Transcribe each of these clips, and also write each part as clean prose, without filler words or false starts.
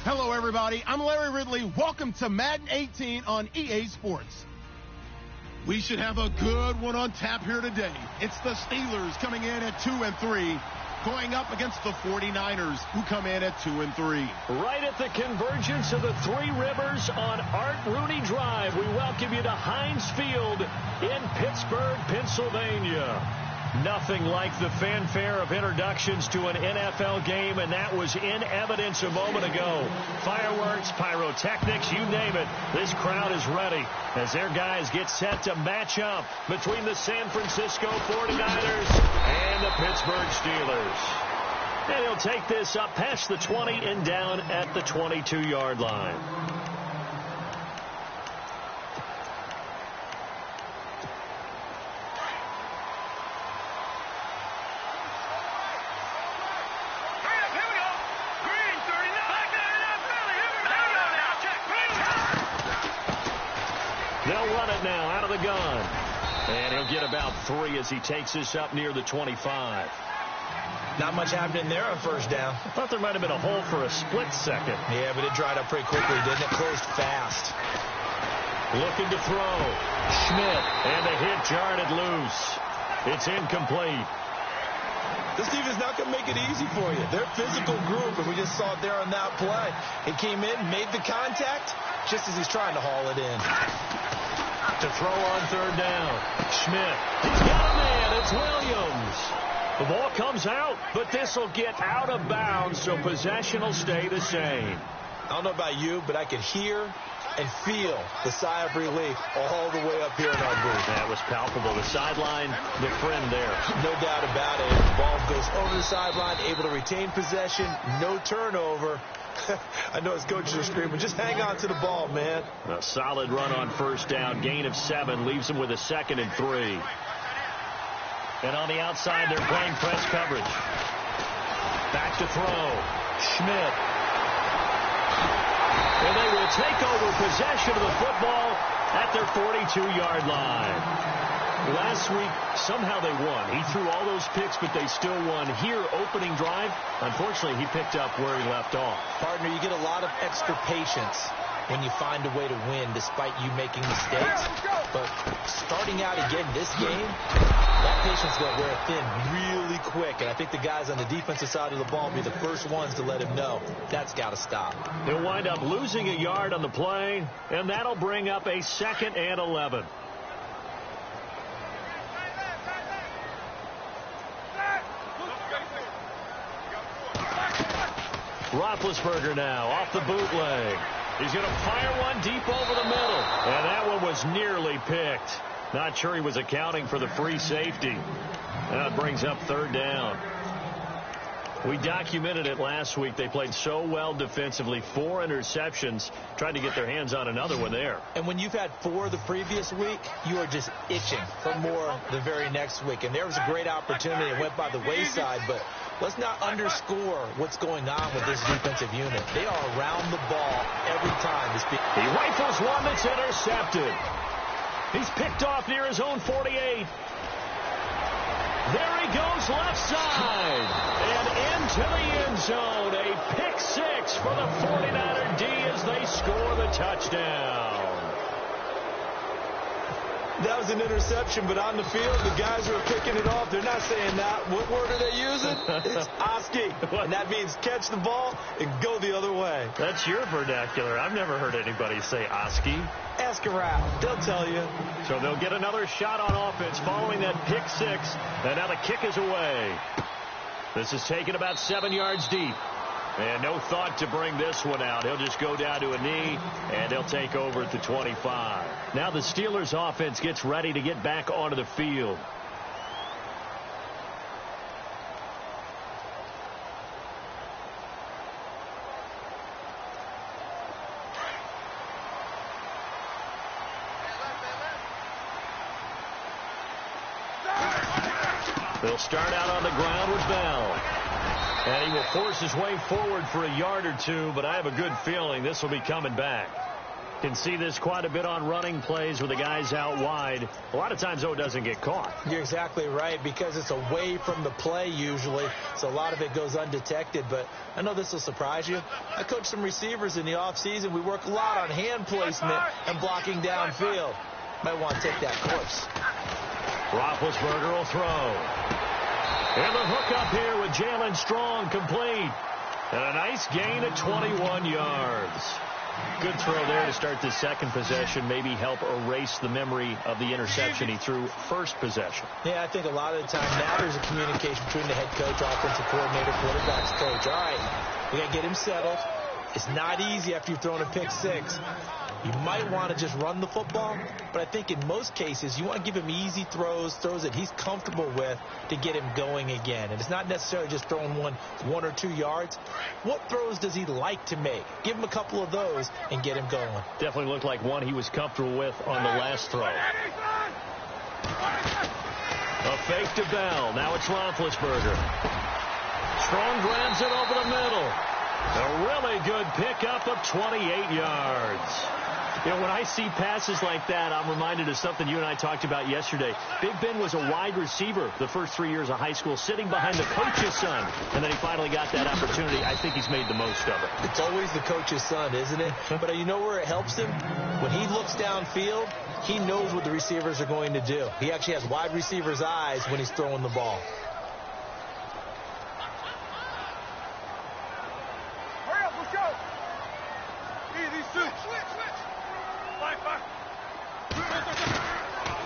Hello, everybody. I'm Larry Ridley. Welcome to Madden 18 on EA Sports. We should have a good one on tap here today. It's the Steelers coming in at 2-3, going up against the 49ers, who come in at 2-3. Right at the convergence of the Three Rivers on Art Rooney Drive, we welcome you to Heinz Field in Pittsburgh, Pennsylvania. Nothing like the fanfare of introductions to an NFL game, and that was in evidence a moment ago. Fireworks, pyrotechnics, you name it. This crowd is ready as their guys get set to match up between the San Francisco 49ers and the Pittsburgh Steelers. And he'll take this up past the 20 and down at the 22-yard line. They'll run it now out of the gun. And he'll get about 3 as he takes this up near the 25. Not much happening there on first down. I thought there might have been a hole for a split second. Yeah, but it dried up pretty quickly, didn't it? Closed fast. Looking to throw. Schmidt. And the hit jarred it loose. It's incomplete. This defense is not going to make it easy for you. They're a physical group, and we just saw it there on that play. He came in, made the contact, just as he's trying to haul it in. To throw on third down. Schmidt. He's got a man. It's Williams. The ball comes out, but this will get out of bounds, so possession will stay the same. I don't know about you, but I could hear and feel the sigh of relief all the way up here in our booth. That was palpable. The sideline, the friend there. No doubt about it. The ball goes over the sideline, able to retain possession, no turnover. I know his coaches are screaming, just hang on to the ball, man. A solid run on first down. Gain of 7 leaves him with a 2nd and 3. And on the outside, they're playing press coverage. Back to throw. Schmidt. And they will take over possession of the football at their 42-yard line. Last week, somehow they won. He threw all those picks, but they still won. Here, opening drive, unfortunately, he picked up where he left off. Partner, you get a lot of extra patience when you find a way to win despite you making mistakes. But starting out again this game, that patience is going to wear thin really quick. And I think the guys on the defensive side of the ball will be the first ones to let him know that's got to stop. He'll wind up losing a yard on the play, and that'll bring up a 2nd and 11. Roethlisberger now off the bootleg. He's going to fire one deep over the middle. And that one was nearly picked. Not sure he was accounting for the free safety. That brings up 3rd down. We documented it last week. They played so well defensively. 4 interceptions. Tried to get their hands on another one there. And when you've had 4 the previous week, you are just itching for more the very next week. And there was a great opportunity. It went by the wayside, but let's not underscore what's going on with this defensive unit. They are around the ball every time. He rifles one that's intercepted. He's picked off near his own 48. There he goes left side. And into the end zone. A pick 6 for the 49er D as they score the touchdown. That was an interception, but on the field, the guys who are picking it off, they're not saying that. What word are they using? It's Oski. And that means catch the ball and go the other way. That's your vernacular. I've never heard anybody say Oski. Ask around. They'll tell you. So they'll get another shot on offense following that pick 6. And now the kick is away. This is taken about 7 yards deep. And no thought to bring this one out. He'll just go down to a knee, and they'll take over at the 25. Now the Steelers offense gets ready to get back onto the field. They'll start out on the ground with Bell. And he will force his way forward for a yard or 2, but I have a good feeling this will be coming back. Can see this quite a bit on running plays with the guys out wide. A lot of times, though, it doesn't get caught. You're exactly right, because it's away from the play usually, so a lot of it goes undetected. But I know this will surprise you. I coach some receivers in the offseason. We work a lot on hand placement and blocking downfield. Might want to take that course. Roethlisberger will throw. And the hook up here with Jalen Strong, complete. And a nice gain at 21 yards. Good throw there to start the second possession. Maybe help erase the memory of the interception he threw first possession. Yeah, I think a lot of the time now there's a communication between the head coach, offensive coordinator, quarterback's coach. All right, we got to get him settled. It's not easy after you've thrown a pick six. You might want to just run the football, but I think in most cases you want to give him easy throws that he's comfortable with to get him going again. And it's not necessarily just throwing one or 2 yards. What throws does he like to make? Give him a couple of those and get him going. Definitely looked like one he was comfortable with on the last throw. A fake to Bell. Now it's Roethlisberger. Strong grabs it over the middle. A really good pickup of 28 yards. You know, when I see passes like that, I'm reminded of something you and I talked about yesterday. Big Ben was a wide receiver the first 3 years of high school, sitting behind the coach's son, and then he finally got that opportunity. I think he's made the most of it. It's always the coach's son, isn't it? But you know where it helps him? When he looks downfield, he knows what the receivers are going to do. He actually has wide receivers' eyes when he's throwing the ball.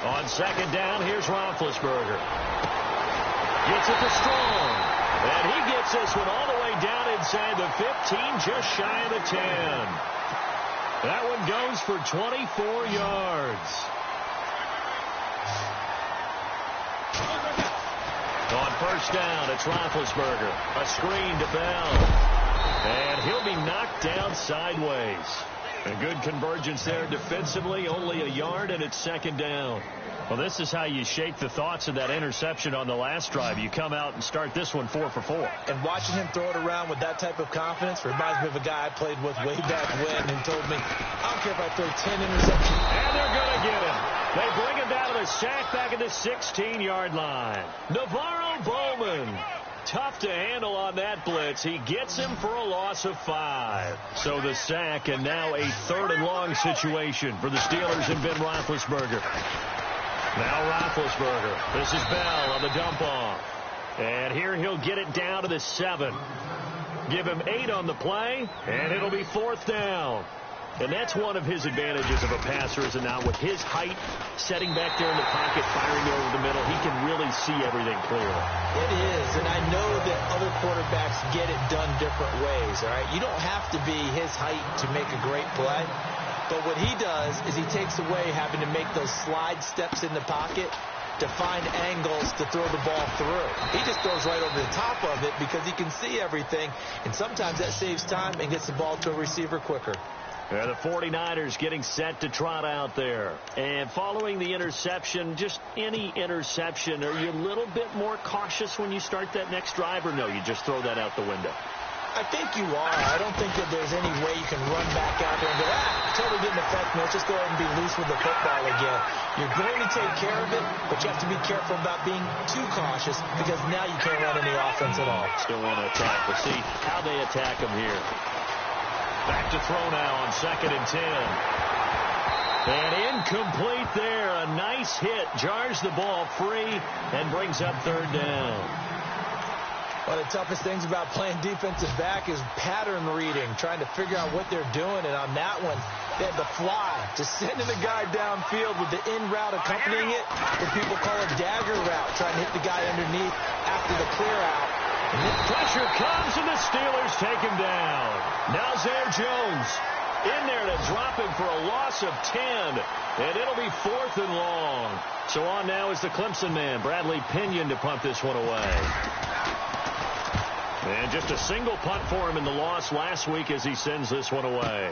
On second down, here's Roethlisberger. Gets it to Strong. And he gets this one all the way down inside the 15, just shy of the 10. That one goes for 24 yards. On first down, it's Roethlisberger. A screen to Bell. And he'll be knocked down sideways. A good convergence there defensively, only a yard, and it's second down. Well, this is how you shake the thoughts of that interception on the last drive. You come out and start this one 4 for 4. And watching him throw it around with that type of confidence reminds me of a guy I played with way back when who told me, I don't care if I throw 10 interceptions. And they're going to get him. They bring him down to the sack back at the 16-yard line. Navarro Bowman. Tough to handle on that blitz. He gets him for a loss of 5. So the sack, and now a 3rd and long situation for the Steelers and Ben Roethlisberger. Now Roethlisberger. This is Bell on the dump off. And here he'll get it down to the 7. Give him 8 on the play, and it'll be 4th down. And that's one of his advantages of a passer, is it not? With his height, setting back there in the pocket, firing over the middle, he can really see everything clearly. It is, and I know that other quarterbacks get it done different ways, all right? You don't have to be his height to make a great play. But what he does is he takes away having to make those slide steps in the pocket to find angles to throw the ball through. He just throws right over the top of it because he can see everything, and sometimes that saves time and gets the ball to a receiver quicker. Yeah, the 49ers getting set to trot out there. And following the interception, just any interception, are you a little bit more cautious when you start that next drive, or no, you just throw that out the window? I think you are. I don't think that there's any way you can run back out there and go, totally didn't affect me. Let's just go ahead and be loose with the football again. You're going to take care of it, but you have to be careful about being too cautious because now you can't run any offense at all. Still want to attack. We'll see how they attack him here. Back to throw now on 2nd and 10. And incomplete there. A nice hit. Jars the ball free and brings up 3rd down. One of the toughest things about playing defensive back is pattern reading, trying to figure out what they're doing. And on that one, they had the fly, just sending the guy downfield with the in route accompanying it, what people call a dagger route, trying to hit the guy underneath after the clear out. And the pressure comes, and the Steelers take him down. Now Zay Jones in there to drop him for a loss of 10, and it'll be 4th and long. So on now is the Clemson man, Bradley Pinion, to punt this one away. And just a single punt for him in the loss last week as he sends this one away.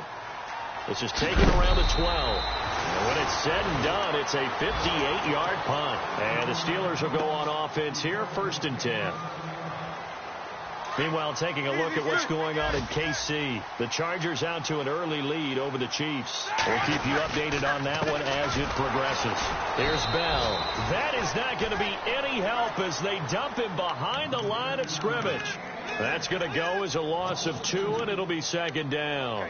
This is taken around the 12. And when it's said and done, it's a 58-yard punt. And the Steelers will go on offense here, 1st and 10. Meanwhile, taking a look at what's going on in KC. The Chargers out to an early lead over the Chiefs. We'll keep you updated on that one as it progresses. Here's Bell. That is not going to be any help as they dump him behind the line of scrimmage. That's going to go as a loss of 2, and it'll be second down.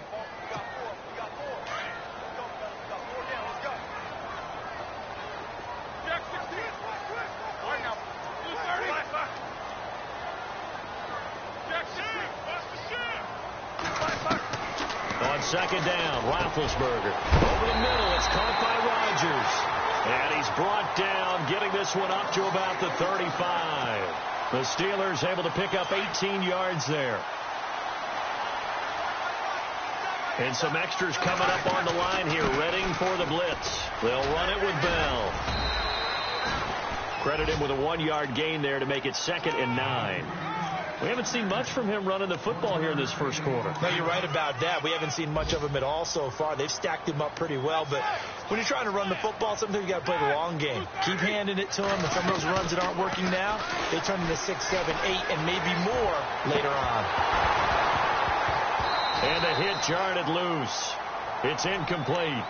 On second down, Roethlisberger. Over the middle, it's caught by Rodgers. And he's brought down, getting this one up to about the 35. The Steelers able to pick up 18 yards there. And some extras coming up on the line here, ready for the blitz. They'll run it with Bell. Credit him with a 1-yard gain there to make it 2nd and 9. We haven't seen much from him running the football here in this first quarter. No, you're right about that. We haven't seen much of him at all so far. They've stacked him up pretty well. But when you're trying to run the football, sometimes you got to play the long game. Keep handing it to him. And some of those runs that aren't working now, they turn into 6, 7, 8, and maybe more later on. And a hit jarred loose. It's incomplete.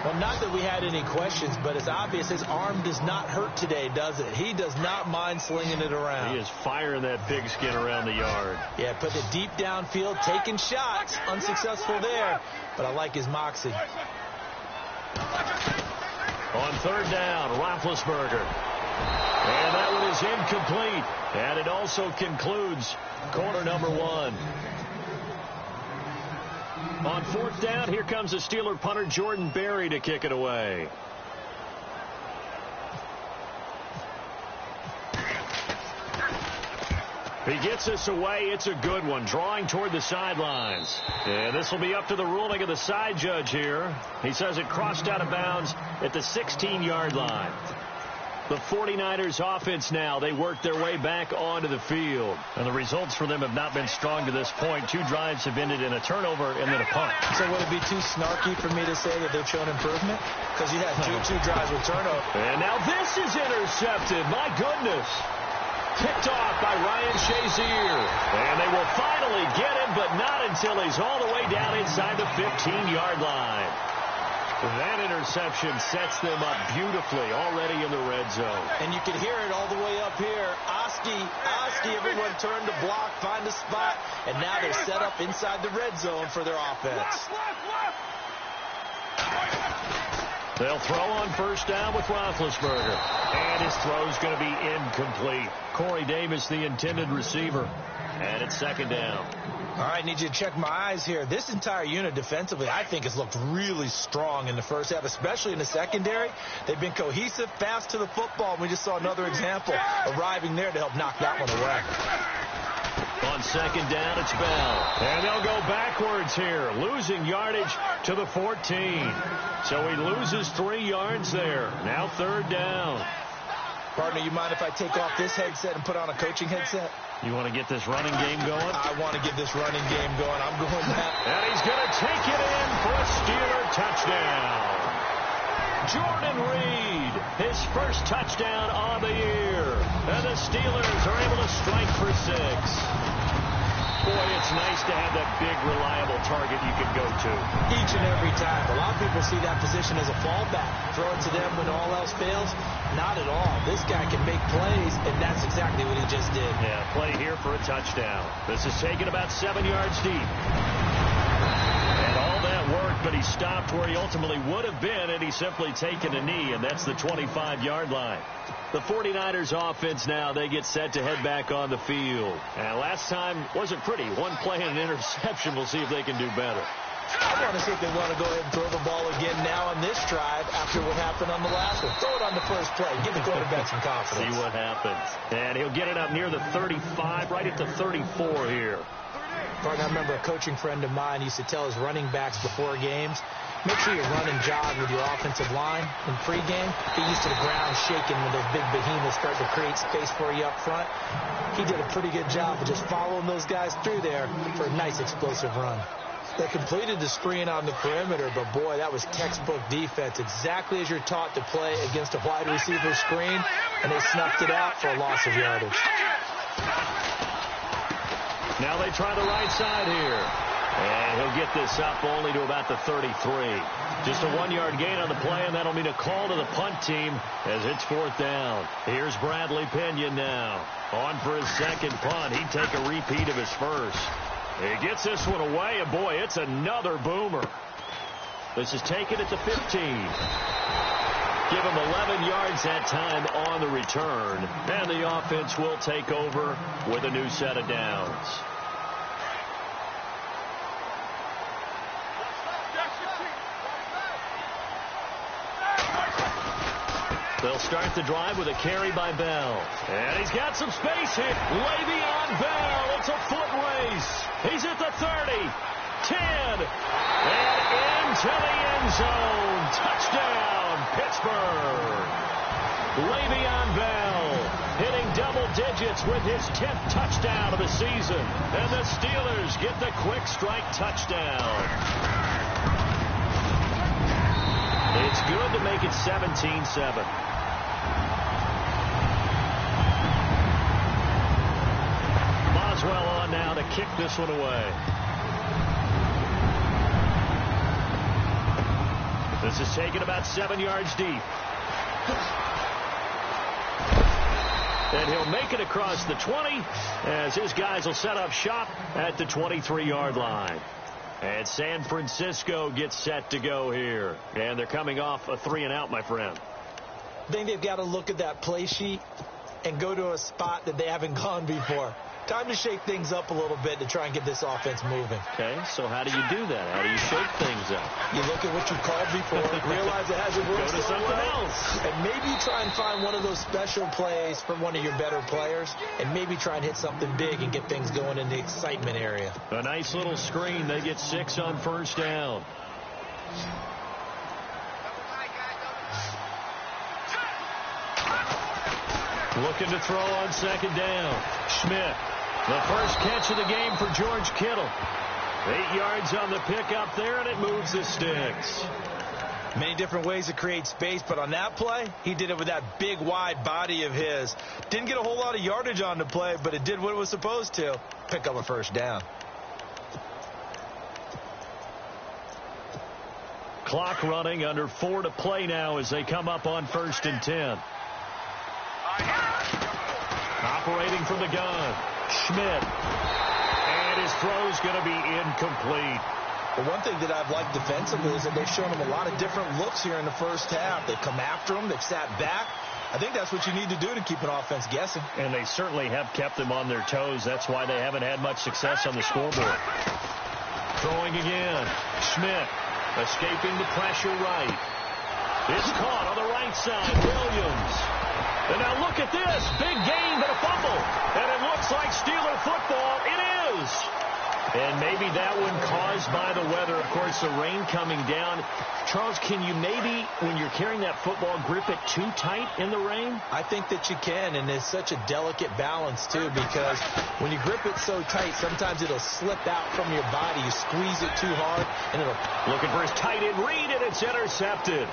Well, not that we had any questions, but it's obvious his arm does not hurt today, does it? He does not mind slinging it around. He is firing that pigskin around the yard. Yeah, put it deep downfield, taking shots. Unsuccessful there, but I like his moxie. On third down, Roethlisberger. And that one is incomplete. And it also concludes quarter number 1. On fourth down, here comes the Steeler punter Jordan Berry to kick it away. He gets this away. It's a good one, drawing toward the sidelines. And this will be up to the ruling of the side judge here. He says it crossed out of bounds at the 16-yard line. The 49ers offense now, they work their way back onto the field. And the results for them have not been strong to this point. 2 drives have ended in a turnover and then a punt. So would it be too snarky for me to say that they've shown improvement? Because you had two drives with turnover. And now this is intercepted. My goodness. Picked off by Ryan Shazier. And they will finally get him, but not until he's all the way down inside the 15-yard line. That interception sets them up beautifully already in the red zone. And you can hear it all the way up here. Oski, everyone turned to block, find a spot, and now they're set up inside the red zone for their offense. They'll throw on first down with Roethlisberger. And his throw's going to be incomplete. Corey Davis, the intended receiver. And it's second down. All right, need you to check my eyes here. This entire unit defensively, I think, has looked really strong in the first half, especially in the secondary. They've been cohesive, fast to the football. We just saw another example arriving there to help knock that one away. On second down, it's Bell. And they'll go backwards here, losing yardage to the 14. So he loses 3 yards there. Now third down. Partner, you mind if I take off this headset and put on a coaching headset? You want to get this running game going? I want to get this running game going. I'm going that. And he's going to take it in for a Steeler touchdown. Jordan Reed, his first touchdown on the year. And the Steelers are able to strike for 6. Boy, it's nice to have that big, reliable target you can go to. Each and every time. A lot of people see that position as a fallback. Throw it to them when all else fails. Not at all. This guy can make plays, and that's exactly what he just did. Yeah, play here for a touchdown. This is taken about 7 yards deep. And all that worked, but he stopped where he ultimately would have been, and he's simply taken a knee, and that's the 25-yard line. The 49ers offense now, they get set to head back on the field. And last time wasn't pretty. 1 play and an interception. We'll see if they can do better. I want to see if they want to go ahead and throw the ball again now on this drive after what happened on the last one. Throw it on the first play. Give the quarterback some confidence. See what happens. And he'll get it up near the 35, right at the 34 here. I remember a coaching friend of mine used to tell his running backs before games, make sure you run and jog with your offensive line in pregame. Get used to the ground shaking when those big behemoths start to create space for you up front. He did a pretty good job of just following those guys through there for a nice explosive run. They completed the screen on the perimeter, but boy, that was textbook defense. Exactly as you're taught to play against a wide receiver screen, and they snuffed it out for a loss of yardage. Now they try the right side here. And he'll get this up only to about the 33. Just a 1-yard gain on the play, and that'll mean a call to the punt team as it's 4th down. Here's Bradley Pinion now. On for his second punt. He'd take a repeat of his first. He gets this one away, and boy, it's another boomer. This is taken at the 15. Give him 11 yards that time on the return. And the offense will take over with a new set of downs. They'll start the drive with a carry by Bell. And he's got some space here. Le'Veon Bell. It's a foot race. He's at the 30, 10, and into the end zone. Touchdown, Pittsburgh. Le'Veon Bell hitting double digits with his 10th touchdown of the season. And the Steelers get the quick strike touchdown. It's good to make it 17-7. Boswell on now to kick this one away. This is taken about 7 yards deep. And he'll make it across the 20 as his guys will set up shop at the 23-yard line. And San Francisco gets set to go here. And they're coming off a 3-and-out, my friend. I think they've got to look at that play sheet and go to a spot that they haven't gone before. Time to shake things up a little bit to try and get this offense moving. Okay, so how do you do that? How do you shake things up? You look at what you called before, realize it hasn't worked. Go to something else. And maybe try and find one of those special plays from one of your better players, and maybe try and hit something big and get things going in the excitement area. A nice little screen. They get 6 on 1st down. Looking to throw on 2nd down. Schmidt. The first catch of the game for George Kittle. 8 yards on the pickup there, and it moves the sticks. Many different ways to create space, but on that play, he did it with that big, wide body of his. Didn't get a whole lot of yardage on the play, but it did what it was supposed to. Pick up a 1st down. Clock running, under 4 to play now as they come up on 1st and 10. Operating from the gun, Schmidt. And his throw's going to be incomplete. Well, one thing that I've liked defensively is that they've shown him a lot of different looks here in the first half. They've come after him. They've sat back. I think that's what you need to do to keep an offense guessing. And they certainly have kept them on their toes. That's why they haven't had much success on the scoreboard. Throwing again. Schmidt escaping the pressure right. It's caught on the right side. Williams. And now look at this. Big gain, but a fumble. And it looks like Steeler football. It is. And maybe that one caused by the weather. Of course, the rain coming down. Charles, can you maybe, when you're carrying that football, grip it too tight in the rain? I think that you can, and it's such a delicate balance, too, because when you grip it so tight, sometimes it'll slip out from your body. You squeeze it too hard, and it'll... Looking for his tight end read, and it's intercepted.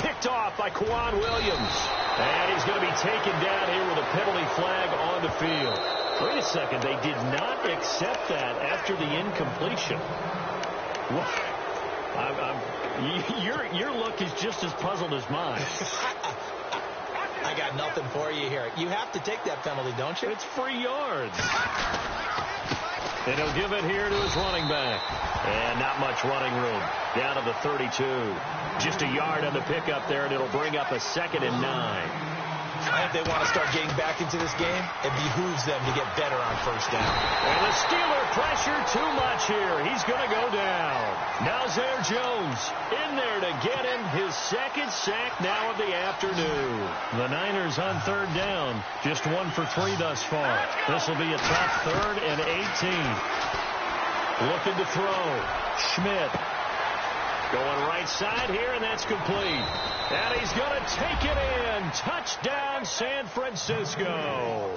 Picked off by Kwan Williams. And he's going to be taken down here with a penalty flag on the field. Wait a second. They did not accept that after the incompletion. Your look is just as puzzled as mine. I got nothing for you here. You have to take that penalty, don't you? It's free yards. And he'll give it here to his running back. And not much running room. Down to the 32. Just a yard on the pickup there, and it'll bring up a 2nd and 9. If they want to start getting back into this game, it behooves them to get better on 1st down. And the Steeler pressure too much here. He's going to go down. Now Zaire Jones in there to get him his 2nd sack now of the afternoon. The Niners on 3rd down. Just 1 for 3 thus far. This will be a tough 3rd and 18. Looking to throw. Schmidt. Going right side here, and that's complete. And he's going to take it in. Touchdown, San Francisco.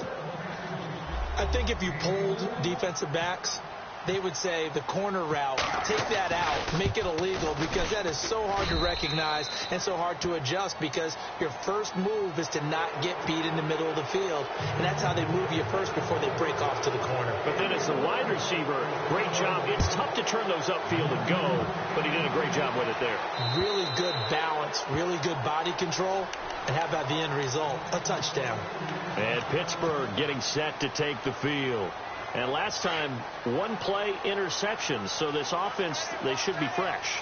I think if you pulled defensive backs, they would say the corner route, take that out, make it illegal, because that is so hard to recognize and so hard to adjust, because your first move is to not get beat in the middle of the field, and that's how they move you first before they break off to the corner. But then as the wide receiver, great job. It's tough to turn those upfield and go, but he did a great job with it there. Really good balance, really good body control, and how about the end result? A touchdown. And Pittsburgh getting set to take the field. And last time, one play interceptions, so this offense, they should be fresh.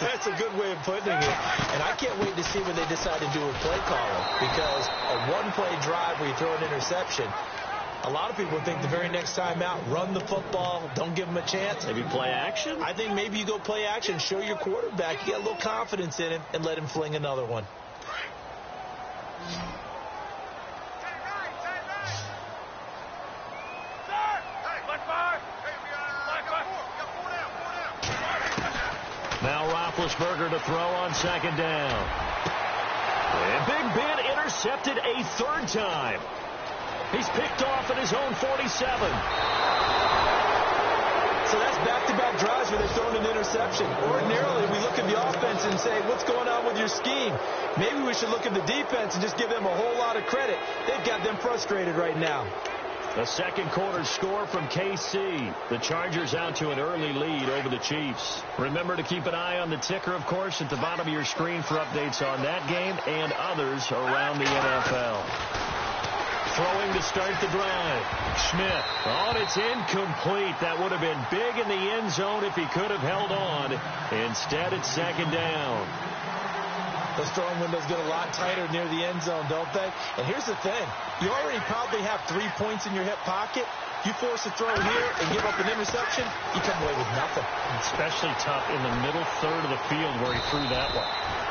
That's a good way of putting it. And I can't wait to see what they decide to do with play calling, because a one-play drive where you throw an interception, a lot of people think the very next time out, run the football, don't give them a chance. Maybe play action? I think maybe you go play action, show your quarterback, you get a little confidence in him, and let him fling another one. Now Roethlisberger to throw on second down. And Big Ben intercepted a third time. He's picked off at his own 47. So that's back-to-back drives where they've thrown an interception. Ordinarily, we look at the offense and say, what's going on with your scheme? Maybe we should look at the defense and just give them a whole lot of credit. They've got them frustrated right now. The second quarter score from KC. The Chargers out to an early lead over the Chiefs. Remember to keep an eye on the ticker, of course, at the bottom of your screen for updates on that game and others around the NFL. Throwing to start the drive. Schmidt. Oh, it's incomplete. That would have been big in the end zone if he could have held on. Instead, it's second down. Those throwing windows get a lot tighter near the end zone, don't they? And here's the thing. You already probably have 3 points in your hip pocket. You force a throw here and give up an interception, you come away with nothing. Especially tough in the middle third of the field where he threw that one.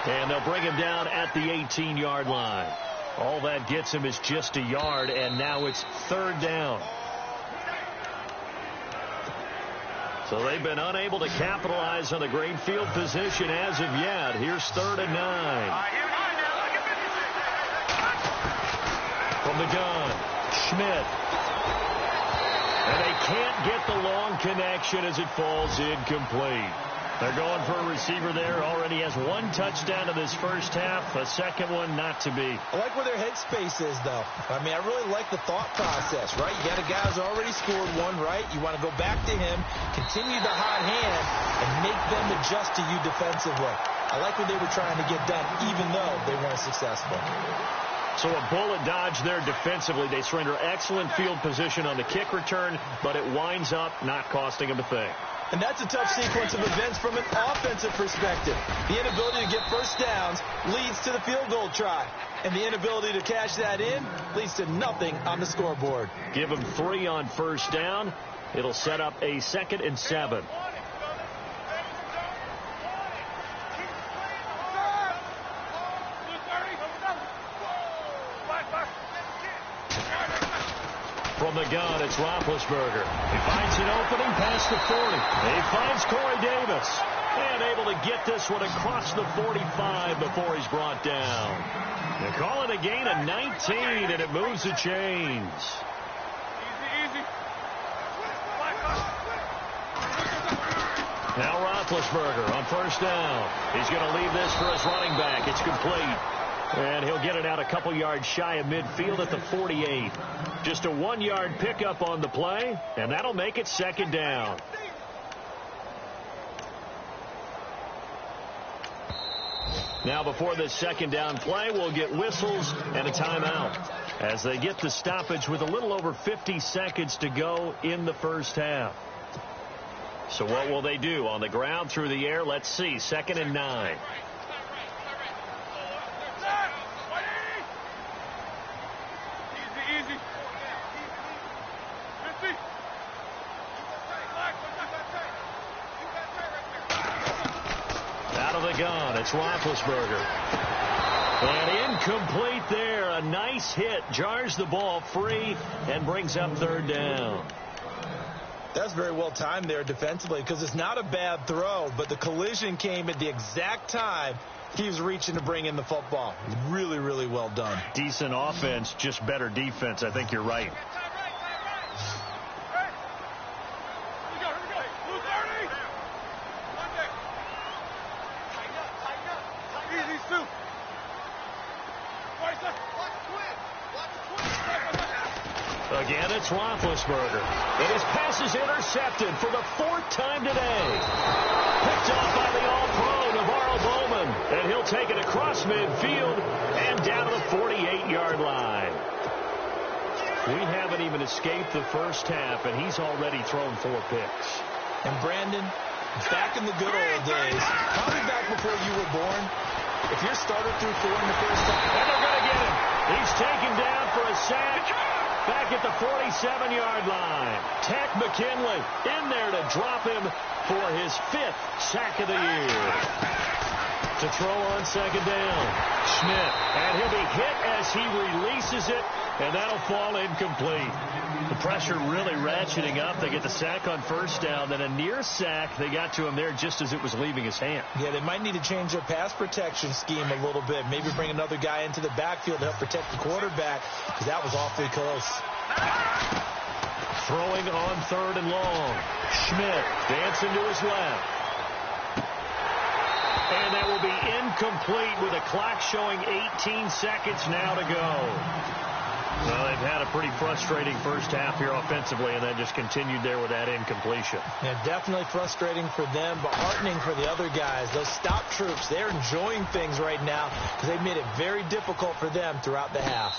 And they'll bring him down at the 18-yard line. All that gets him is just a yard, and now it's third down. So they've been unable to capitalize on a great field position as of yet. Here's 3rd and 9. From the gun, Schmidt. And they can't get the long connection as it falls incomplete. They're going for a receiver there. Already has 1 touchdown in this first half. A second one not to be. I like where their headspace is, though. I mean, I really like the thought process, right? You got a guy who's already scored one, right? You want to go back to him, continue the hot hand, and make them adjust to you defensively. I like what they were trying to get done, even though they weren't successful. So a bullet dodge there defensively. They surrender excellent field position on the kick return, but it winds up not costing them a thing. And that's a tough sequence of events from an offensive perspective. The inability to get first downs leads to the field goal try. And the inability to cash that in leads to nothing on the scoreboard. Give them 3 on first down. It'll set up a 2nd and 7. From the gun, it's Roethlisberger. He finds an opening past the 40. He finds Corey Davis. And able to get this one across the 45 before he's brought down. They call it a gain of 19, and it moves the chains. Now Roethlisberger on first down. He's going to leave this for his running back. It's complete. And he'll get it out a couple yards shy of midfield at the 48. Just a 1-yard pickup on the play, and that'll make it second down. Now before this second down play, we'll get whistles and a timeout as they get the stoppage with a little over 50 seconds to go in the first half. So what will they do? On the ground, through the air? Let's see. 2nd and 9. Out of the gun, it's Roethlisberger. And incomplete there. A nice hit. Jars the ball free and brings up 3rd down. That's very well timed there defensively, because it's not a bad throw, but the collision came at the exact time he was reaching to bring in the football. Really, really well done. Decent offense, just better defense. I think you're right. Again, it's Roethlisberger. And his pass is intercepted for the 4th time today. Picked off by the All-Pro, Navarro Bowman. And he'll take it across midfield and down to the 48-yard line. We haven't even escaped the first half, and he's already thrown 4 picks. And Brandon, back in the good old days, probably back before you were born, if your starter threw 4 in the first half, and they're going to get him. He's taken down for a sack back at the 47-yard line. Takk McKinley in there to drop him for his 5th sack of the year. To throw on second down, Schmidt, and he'll be hit as he releases it, and that'll fall incomplete. The pressure really ratcheting up. They get the sack on first down, then a near sack. They got to him there just as it was leaving his hand. Yeah, they might need to change their pass protection scheme a little bit. Maybe bring another guy into the backfield to help protect the quarterback, because that was awfully close. Throwing on 3rd and long. Schmidt dancing to his left. And that will be incomplete with a clock showing 18 seconds now to go. Well, they've had a pretty frustrating first half here offensively, and then just continued there with that incompletion. Yeah, definitely frustrating for them, but heartening for the other guys. Those stop troops, they're enjoying things right now because they've made it very difficult for them throughout the half.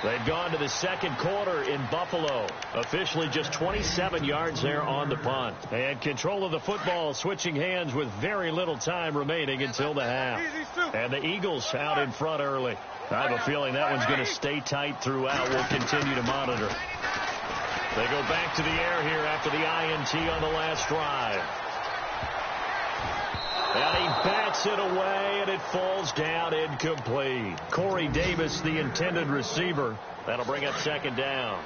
They've gone to the second quarter in Buffalo. Officially just 27 yards there on the punt. And control of the football switching hands with very little time remaining until the half. And the Eagles out in front early. I have a feeling that one's going to stay tight throughout. We'll continue to monitor. They go back to the air here after the INT on the last drive. And he bats it away, and it falls down incomplete. Corey Davis, the intended receiver. That'll bring up second down.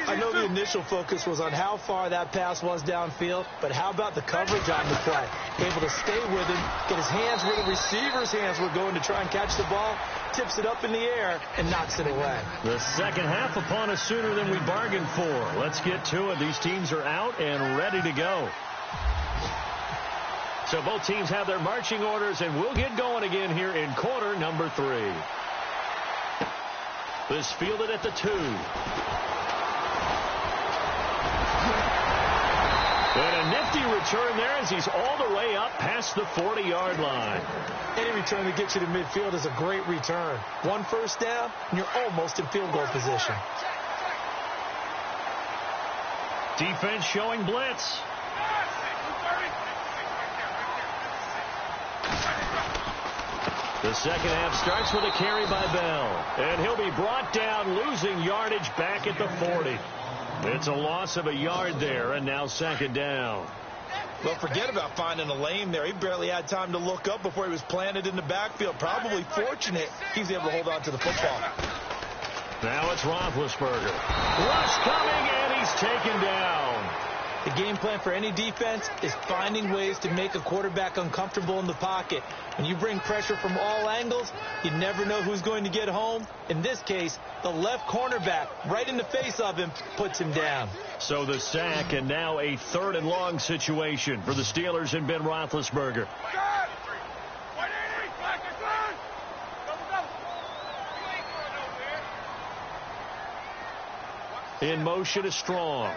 I know the initial focus was on how far that pass was downfield, but how about the coverage on the play? Able to stay with him, get his hands where the receiver's hands were going to try and catch the ball, tips it up in the air, and knocks it away. The second half upon us sooner than we bargained for. Let's get to it. These teams are out and ready to go. So both teams have their marching orders, and we'll get going again here in quarter number 3. This fielded at the 2. And a nifty return there as he's all the way up past the 40-yard line. Any return that gets you to midfield is a great return. 1 first down, and you're almost in field goal position. Defense showing blitz. The second half starts with a carry by Bell. And he'll be brought down, losing yardage back at the 40. It's a loss of a yard there, and now second down. Well, forget about finding a lane there. He barely had time to look up before he was planted in the backfield. Probably fortunate he's able to hold on to the football. Now it's Roethlisberger. Rush coming, and he's taken down. The game plan for any defense is finding ways to make a quarterback uncomfortable in the pocket. When you bring pressure from all angles, you never know who's going to get home. In this case, the left cornerback, right in the face of him, puts him down. So the sack, and now a 3rd and long situation for the Steelers and Ben Roethlisberger. In motion is Strong.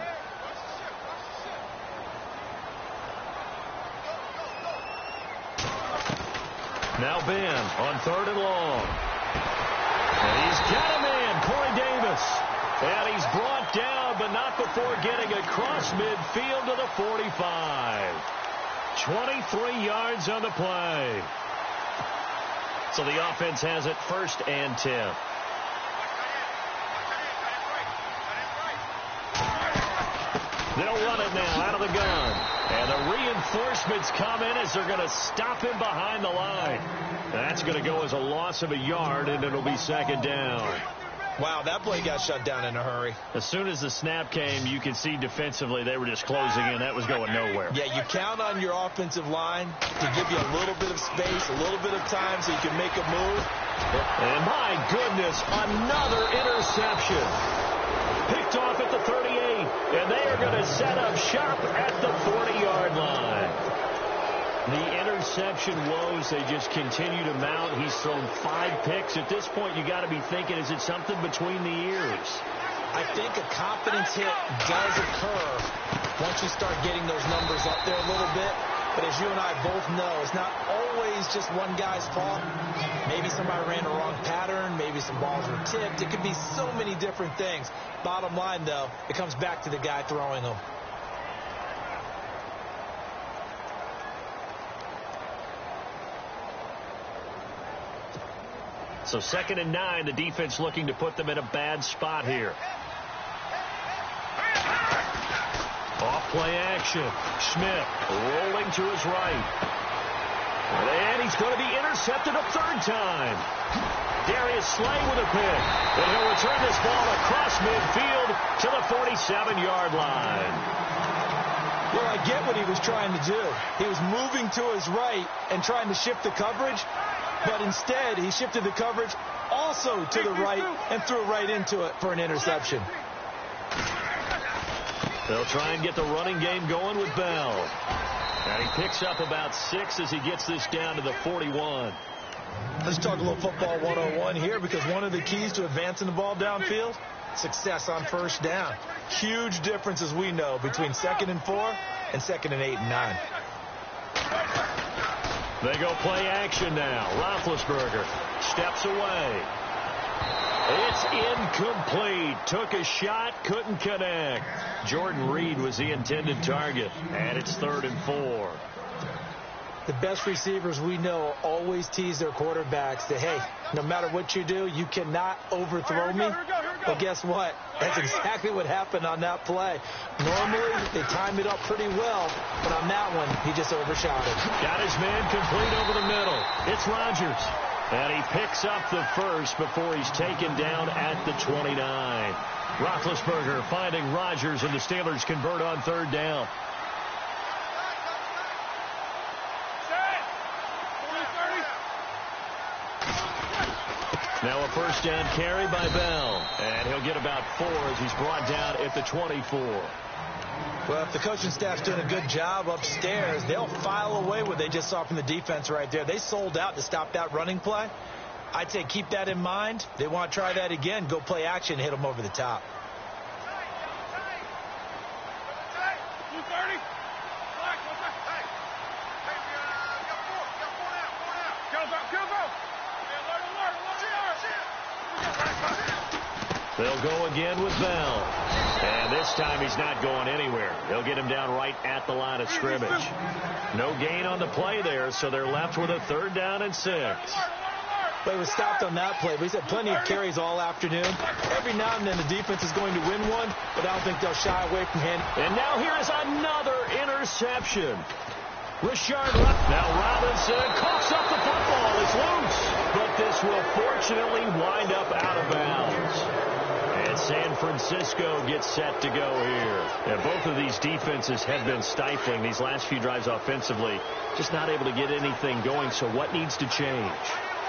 Now Ben on 3rd and long. And he's got him in, Corey Davis. And he's brought down, but not before getting across midfield to the 45. 23 yards on the play. So the offense has it 1st and 10. They'll run it now out of the gun. And the reinforcements come in as they're going to stop him behind the line. That's going to go as a loss of a yard, and it'll be second down. Wow, that play got shut down in a hurry. As soon as the snap came, you could see defensively they were just closing in. That was going nowhere. Yeah, you count on your offensive line to give you a little bit of space, a little bit of time so you can make a move. And my goodness, another interception. Picked off at the 38, and they are going to set up shop at the 40-yard line. The interception woes, they just continue to mount. He's thrown 5 picks. At this point, you got to be thinking, is it something between the ears? I think a confidence hit does occur once you start getting those numbers up there a little bit. But as you and I both know, it's not always just one guy's fault. Maybe somebody ran the wrong pattern. Maybe some balls were tipped. It could be so many different things. Bottom line, though, it comes back to the guy throwing them. So 2nd and 9, the defense looking to put them in a bad spot here. Off play action. Smith rolling to his right. And he's going to be intercepted a 3rd time. Darius Slay with a pick. And he'll return this ball across midfield to the 47-yard line. Well, I get what he was trying to do. He was moving to his right and trying to shift the coverage. But instead, he shifted the coverage also to the right and threw right into it for an interception. They'll try and get the running game going with Bell. And he picks up about 6 as he gets this down to the 41. Let's talk a little football 101 here, because one of the keys to advancing the ball downfield, success on 1st down. Huge difference, as we know, between 2nd and 4 and 2nd and 8 and 9. They go play action now. Roethlisberger steps away. It's incomplete. Took a shot, couldn't connect. Jordan Reed was the intended target, and it's 3rd and 4. The best receivers we know always tease their quarterbacks that, hey, no matter what you do, you cannot overthrow me. But guess what? That's exactly what happened on that play. Normally, they time it up pretty well, but on that one, he just overshot it. Got his man complete over the middle. It's Rodgers. And he picks up the 1st before he's taken down at the 29. Roethlisberger finding Rodgers, and the Steelers convert on 3rd down. Now a 1st down carry by Bell. And he'll get about 4 as he's brought down at the 24. Well, if the coaching staff's doing a good job upstairs, they'll file away what they just saw from the defense right there. They sold out to stop that running play. I'd say keep that in mind. They want to try that again. Go play action, hit them over the top. They'll go again with Bell. And this time he's not going anywhere. They'll get him down right at the line of scrimmage. No gain on the play there, so they're left with a 3rd down and 6. But he was stopped on that play. But he's had plenty of carries all afternoon. Every now and then the defense is going to win one, but I don't think they'll shy away from him. And now here is another interception. Richard now Robinson coughs up the football. It's loose. But this will fortunately wind up out of bounds. And San Francisco gets set to go here. And both of these defenses have been stifling these last few drives offensively. Just not able to get anything going. So what needs to change?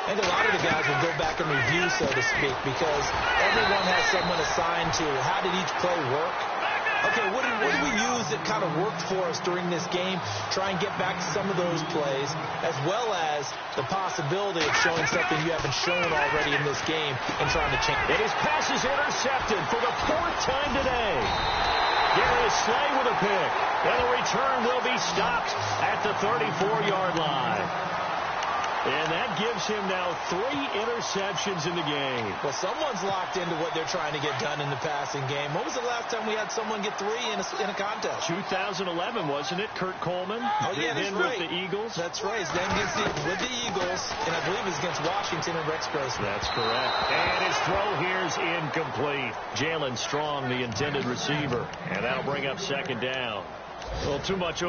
I think a lot of the guys will go back and review, so to speak, because everyone has someone assigned to how did each play work. Okay, what did we use that kind of worked for us during this game? Try and get back to some of those plays, as well as the possibility of showing something you haven't shown already in this game and trying to change. And his pass is intercepted for the 4th time today. Darius Slay with a pick. And the return will be stopped at the 34-yard line. And that gives him now 3 interceptions in the game. Well, someone's locked into what they're trying to get done in the passing game. When was the last time we had someone get 3 in a contest? 2011, wasn't it? Kurt Coleman. Oh, yeah, that's right. With the Eagles. That's right. Then with the Eagles, and I believe it was against Washington and Rex Grossman. That's correct. And his throw here is incomplete. Jalen Strong, the intended receiver. And that'll bring up 2nd down. Well, too much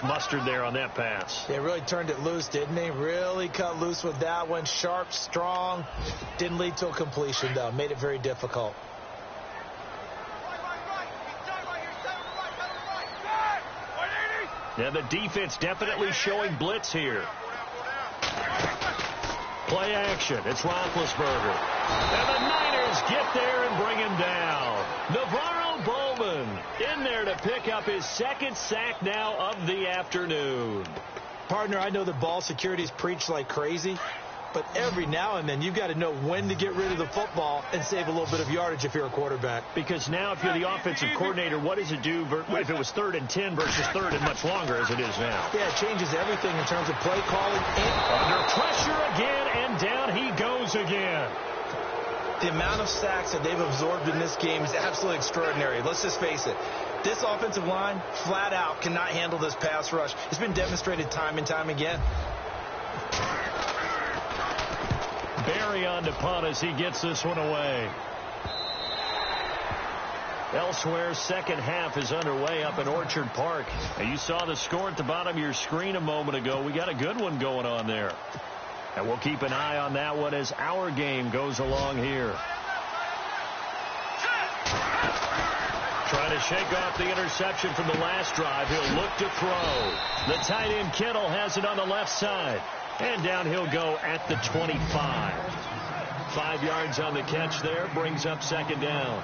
mustard there on that pass. They really turned it loose, didn't they? Really cut loose with that one. Sharp, strong. Didn't lead to a completion, though. Made it very difficult. Yeah, the defense definitely showing blitz here. Play action. It's Roethlisberger. And the Niners get there and bring him down. Navarro Bowman in there to pick up his 2nd sack now of the afternoon. Partner, I know the ball security is preached like crazy, but every now and then you've got to know when to get rid of the football and save a little bit of yardage if you're a quarterback. Because now if you're the offensive coordinator, what does it do if it was 3rd and 10 versus 3rd and much longer as it is now? Yeah, it changes everything in terms of play calling. Under pressure again, and down he goes again. The amount of sacks that they've absorbed in this game is absolutely extraordinary. Let's just face it. This offensive line, flat out, cannot handle this pass rush. It's been demonstrated time and time again. Barry on to punt as he gets this one away. Elsewhere, second half is underway up in Orchard Park. And you saw the score at the bottom of your screen a moment ago. We got a good one going on there. And we'll keep an eye on that one as our game goes along here. Trying to shake off the interception from the last drive. He'll look to throw. The tight end Kittle has it on the left side. And down he'll go at the 25. 5 yards on the catch there. Brings up second down.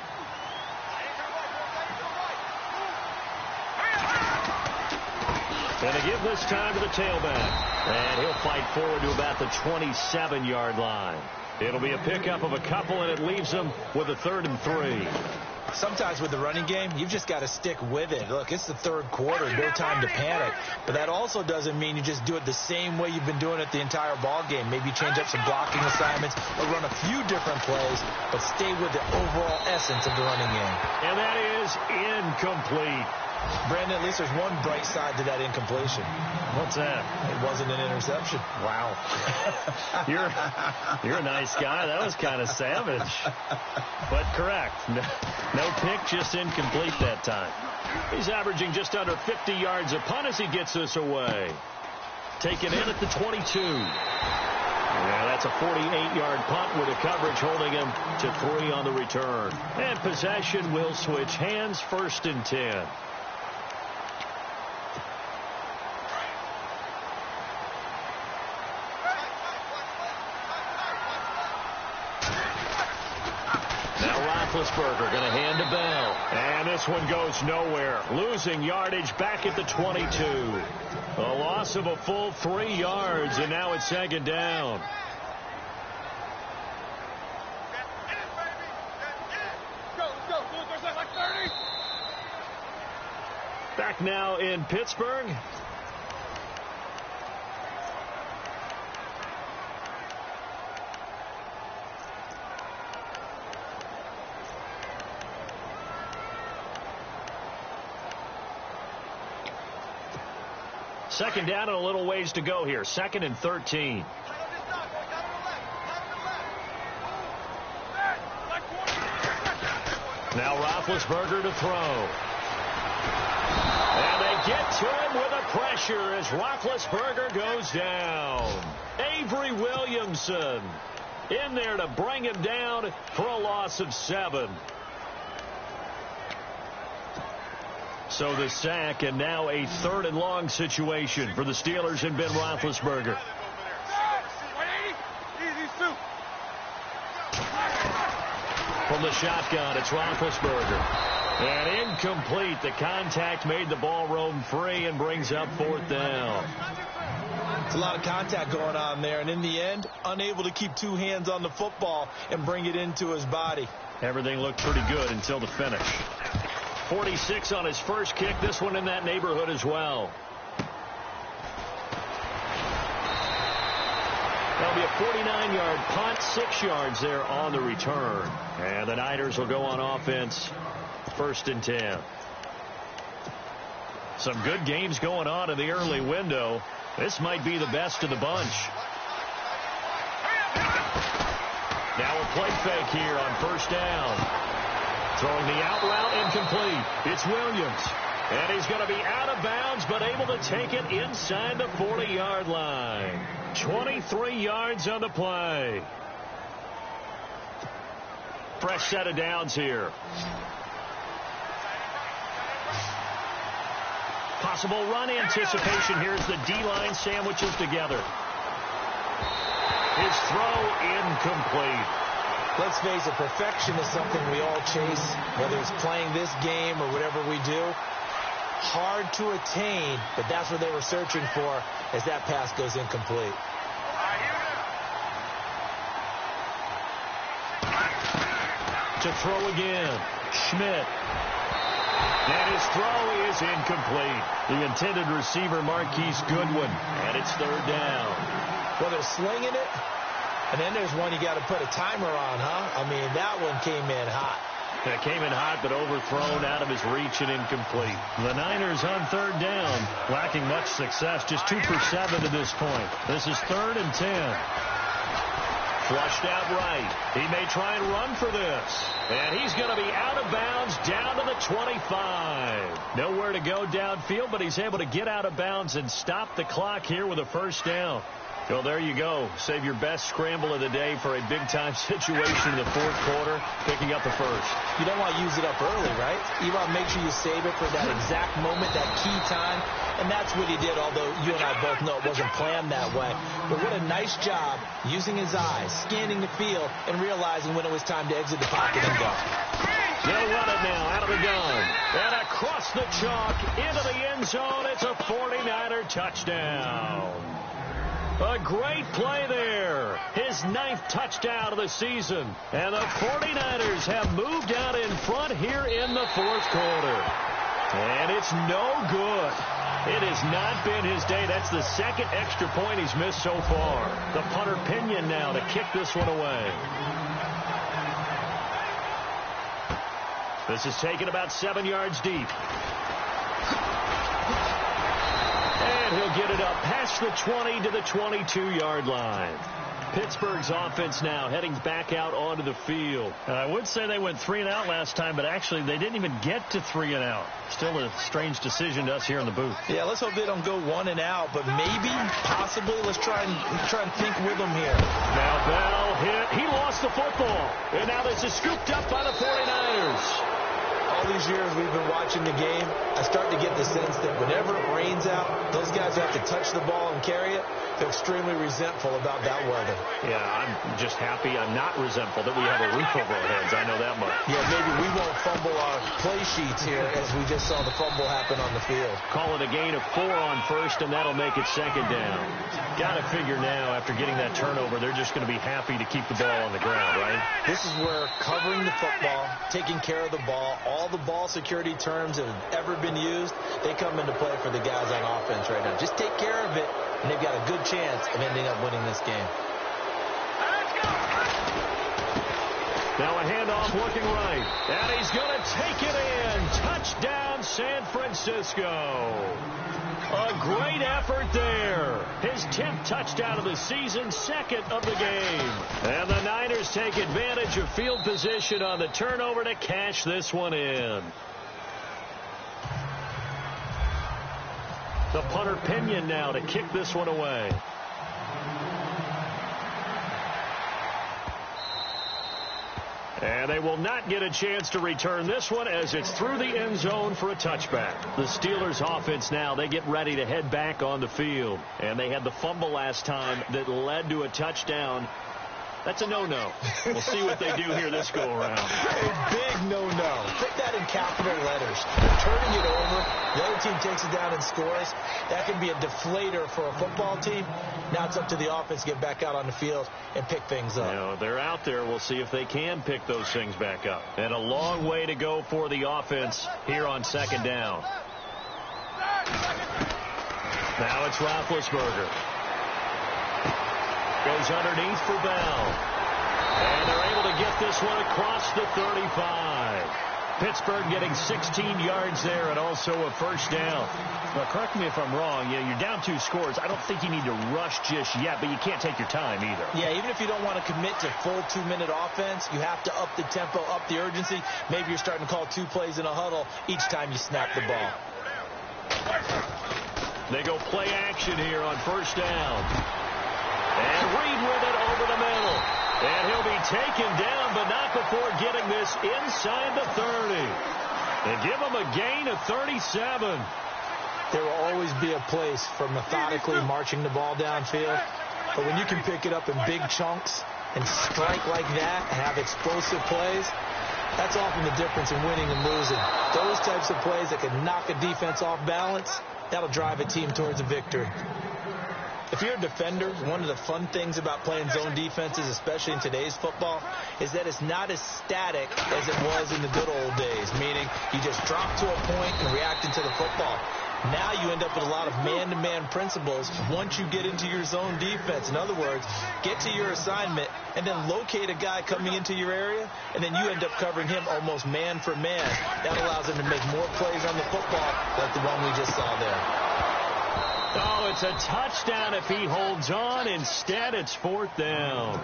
And they give this time to the tailback. And he'll fight forward to about the 27-yard line. It'll be a pickup of a couple, and it leaves them with a 3rd and 3. Sometimes with the running game, you've just got to stick with it. Look, it's the third quarter, no time to panic. But that also doesn't mean you just do it the same way you've been doing it the entire ball game. Maybe change up some blocking assignments or run a few different plays, but stay with the overall essence of the running game. And that is incomplete. Brandon, at least there's one bright side to that incompletion. What's that? It wasn't an interception. Wow. You're a nice guy. That was kind of savage. But correct. No pick, just incomplete that time. He's averaging just under 50 yards a punt as he gets this away. Taken in at the 22. Yeah, that's a 48-yard punt with a coverage holding him to 3 on the return. And possession will switch hands, 1st and 10. Roethlisberger going to hand to Bell. And this one goes nowhere. Losing yardage back at the 22. A loss of a full 3 yards, and now it's second down. Back now in Pittsburgh. Second down and a little ways to go here. 2nd and 13. Now Roethlisberger to throw. And they get to him with a pressure as Roethlisberger goes down. Avery Williamson in there to bring him down for a loss of 7. So the sack, and now a 3rd and long situation for the Steelers and Ben Roethlisberger. From the shotgun, it's Roethlisberger. And incomplete. The contact made the ball roam free and brings up 4th down. It's a lot of contact going on there, and in the end, unable to keep 2 hands on the football and bring it into his body. Everything looked pretty good until the finish. 46 on his first kick. This one in that neighborhood as well. That'll be a 49-yard punt, 6 yards there on the return. And the Niners will go on offense, 1st and 10. Some good games going on in the early window. This might be the best of the bunch. Now a play fake here on 1st down. Throwing the out route, incomplete. It's Williams. And he's going to be out of bounds, but able to take it inside the 40-yard line. 23 yards on the play. Fresh set of downs here. Possible run anticipation here as the D-line sandwiches together. His throw incomplete. Let's face it, perfection is something we all chase, whether it's playing this game or whatever we do. Hard to attain, but that's what they were searching for as that pass goes incomplete. To throw again, Schmidt. And his throw is incomplete. The intended receiver, Marquise Goodwin, and it's third down. Well, they're slinging it, and then there's one you got to put a timer on, huh? I mean, that one came in hot. It came in hot, but overthrown out of his reach and incomplete. The Niners on third down, lacking much success, just 2 for 7 to this point. This is 3rd and 10. Flushed out right. He may try and run for this. And he's going to be out of bounds down to the 25. Nowhere to go downfield, but he's able to get out of bounds and stop the clock here with a first down. Well, there you go. Save your best scramble of the day for a big-time situation in the fourth quarter, picking up the first. You don't want to use it up early, right? You want to make sure you save it for that exact moment, that key time. And that's what he did, although you and I both know it wasn't planned that way. But what a nice job using his eyes, scanning the field, and realizing when it was time to exit the pocket and go. They'll run it now out of the gun. And across the chalk into the end zone. It's a 49er touchdown. A great play there. His 9th touchdown of the season. And the 49ers have moved out in front here in the fourth quarter. And it's no good. It has not been his day. That's the 2nd extra point he's missed so far. The punter Pinion now to kick this one away. This is taken about 7 yards deep. And he'll get it up past the 20 to the 22-yard line. Pittsburgh's offense now heading back out onto the field. I would say they went 3 and out last time, but actually they didn't even get to 3 and out. Still a strange decision to us here in the booth. Yeah, let's hope they don't go 1 and out, but maybe, possibly, let's try and think with them here. Now Bell hit. He lost the football. And now this is scooped up by the 49ers. All these years we've been watching the game, I start to get the sense that whenever it rains out, those guys who have to touch the ball and carry it, they're extremely resentful about that weather. Yeah, I'm just happy I'm not resentful that we have a roof over our heads. I know that much. Yeah, maybe we won't fumble our play sheets here as we just saw the fumble happen on the field. Call it a gain of 4 on first, and that'll make it 2nd down. Got to figure now, after getting that turnover, they're just going to be happy to keep the ball on the ground, right? This is where covering the football, taking care of the ball, all the ball security terms that have ever been used, they come into play for the guys on offense right now. Just take care of it, and they've got a good chance of ending up winning this game. Now a handoff looking right, and he's going to take it in. Touchdown, San Francisco. A great effort there. His 10th touchdown of the season, 2nd of the game. And the Niners take advantage of field position on the turnover to cash this one in. The punter Pinion now to kick this one away. And they will not get a chance to return this one as it's through the end zone for a touchback. The Steelers offense now, they get ready to head back on the field. And they had the fumble last time that led to a touchdown. That's a no-no. We'll see what they do here this go-around. A big no-no. Put that in capital letters. Turning it over, the other team takes it down and scores. That can be a deflator for a football team. Now it's up to the offense to get back out on the field and pick things up. You know, they're out there. We'll see if they can pick those things back up. And a long way to go for the offense here on 2nd down. Now it's Roethlisberger. Goes underneath for Bell. And they're able to get this one across the 35. Pittsburgh getting 16 yards there and also a first down. Well, correct me if I'm wrong. Yeah, you're down 2 scores. I don't think you need to rush just yet, but you can't take your time either. Yeah, even if you don't want to commit to full 2-minute offense, you have to up the tempo, up the urgency. Maybe you're starting to call 2 plays in a huddle each time you snap the ball. They go play action here on first down. And Reed with it over the middle. And he'll be taken down, but not before getting this inside the 30. They give him a gain of 37. There will always be a place for methodically marching the ball downfield. But when you can pick it up in big chunks and strike like that and have explosive plays, That's often the difference in winning and losing. Those types of plays that can knock a defense off balance, that'll drive a team towards a victory. If you're a defender, one of the fun things about playing zone defenses, especially in today's football, is that it's not as static as it was in the good old days, meaning you just drop to a point and react into the football. Now you end up with a lot of man-to-man principles once you get into your zone defense. In other words, get to your assignment and then locate a guy coming into your area, and then you end up covering him almost man for man. That allows him to make more plays on the football like the one we just saw there. Oh, it's a touchdown if he holds on. Instead, it's 4th down.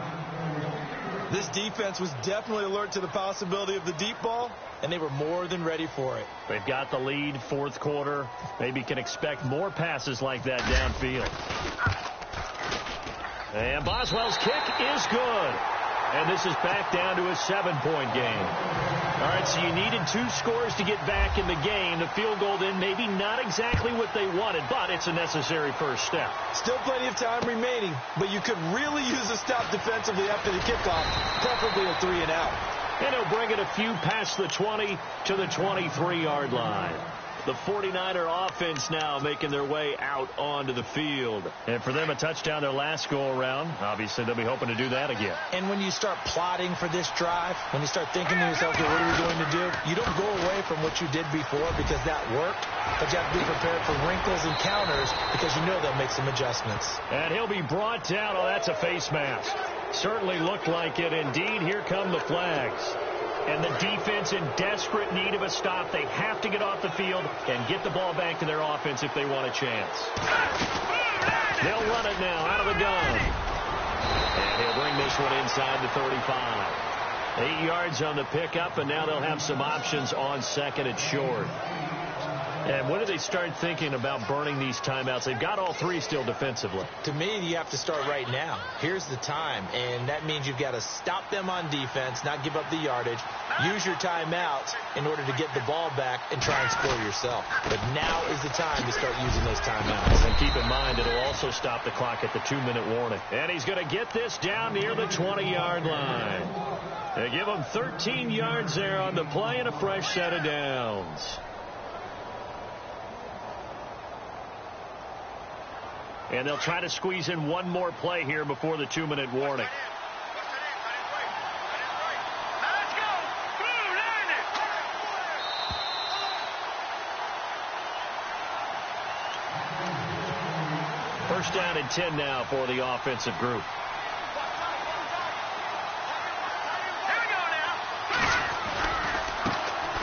This defense was definitely alert to the possibility of the deep ball, and they were more than ready for it. They've got the lead, 4th quarter. Maybe can expect more passes like that downfield. And Boswell's kick is good. And this is back down to a 7-point game. All right, so you needed 2 scores to get back in the game. The field goal then maybe not exactly what they wanted, but it's a necessary first step. Still plenty of time remaining, but you could really use a stop defensively after the kickoff, preferably a 3-and-out. And he'll bring it a few past the 20 to the 23-yard line. The 49er offense now making their way out onto the field. And for them, a touchdown their last go-around. Obviously, they'll be hoping to do that again. And when you start plotting for this drive, when you start thinking to yourself, okay, what are we going to do? You don't go away from what you did before because that worked, but you have to be prepared for wrinkles and counters because you know they'll make some adjustments. And he'll be brought down. Oh, that's a face mask. Certainly looked like it. Indeed, here come the flags. And the defense in desperate need of a stop. They have to get off the field and get the ball back to their offense if they want a chance. They'll run it now out of the gun. And he'll bring this one inside the 35. 8 yards on the pickup, and now they'll have some options on 2nd and short. And when do they start thinking about burning these timeouts? They've got all 3 still defensively. To me, you have to start right now. Here's the time, and that means you've got to stop them on defense, not give up the yardage, use your timeouts in order to get the ball back and try and score yourself. But now is the time to start using those timeouts. And keep in mind, it'll also stop the clock at the 2-minute warning. And he's going to get this down near the 20-yard line. They give him 13 yards there on the play and a fresh set of downs. And they'll try to squeeze in one more play here before the 2-minute warning. First down and 10 now for the offensive group.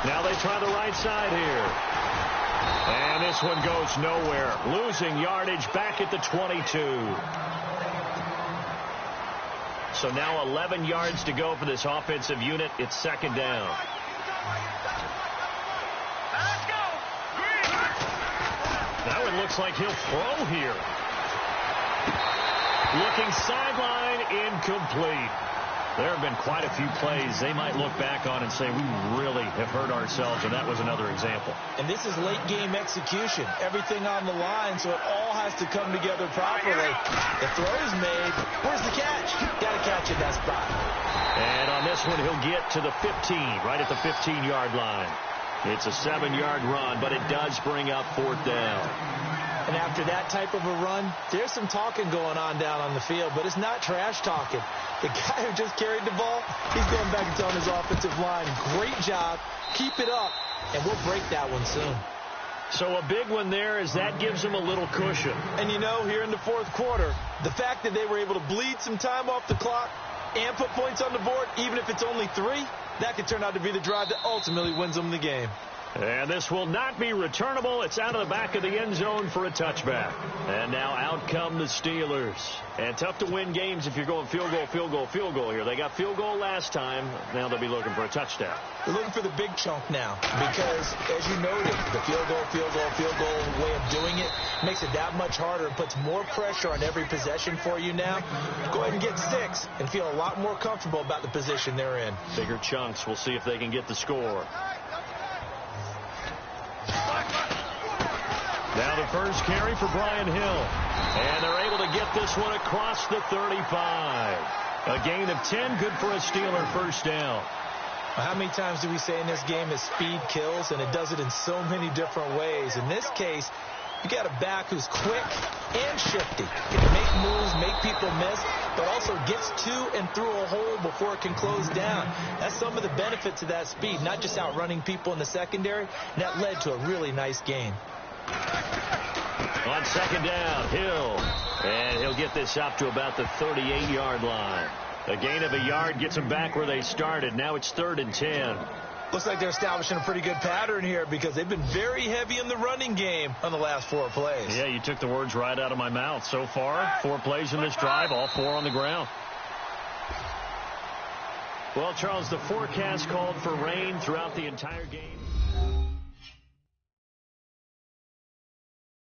Now they try the right side here. And this one goes nowhere. Losing yardage back at the 22. So now 11 yards to go for this offensive unit. It's 2nd down. Now it looks like he'll throw here. Looking sideline, incomplete. There have been quite a few plays they might look back on and say, we really have hurt ourselves, and that was another example. And this is late-game execution. Everything on the line, so it all has to come together properly. The throw is made. Where's the catch? Got to catch it in that spot. And on this one, he'll get to the 15, right at the 15-yard line. It's a 7-yard run, but it does bring up 4th down. And after that type of a run, there's some talking going on down on the field, but it's not trash talking. The guy who just carried the ball, he's going back and telling his offensive line, great job, keep it up, and we'll break that one soon. So a big one there as that gives them a little cushion. And, you know, here in the 4th quarter, the fact that they were able to bleed some time off the clock and put points on the board, even if it's only 3, that could turn out to be the drive that ultimately wins them the game. And this will not be returnable. It's out of the back of the end zone for a touchback. And now out come the Steelers. And tough to win games if you're going field goal, field goal, field goal here. They got field goal last time. Now they'll be looking for a touchdown. They're looking for the big chunk now because, as you noted, the field goal way of doing it makes it that much harder and puts more pressure on every possession for you now. Go ahead and get 6 and feel a lot more comfortable about the position they're in. Bigger chunks. We'll see if they can get the score. Now the first carry for Brian Hill. And they're able to get this one across the 35. A gain of 10, good for a Steeler first down. How many times do we say in this game that speed kills, and it does it in so many different ways? In this case, you got a back who's quick and shifty. Can make moves, make people miss, but also gets to and through a hole before it can close down. That's some of the benefits of that speed, not just outrunning people in the secondary, and that led to a really nice game. On second down, Hill. And he'll get this up to about the 38-yard line. A gain of a yard gets them back where they started. Now it's 3rd and 10. Looks like they're establishing a pretty good pattern here because they've been very heavy in the running game on the last 4 plays. Yeah, you took the words right out of my mouth. So far, 4 plays in this drive, all 4 on the ground. Well, Charles, the forecast called for rain throughout the entire game.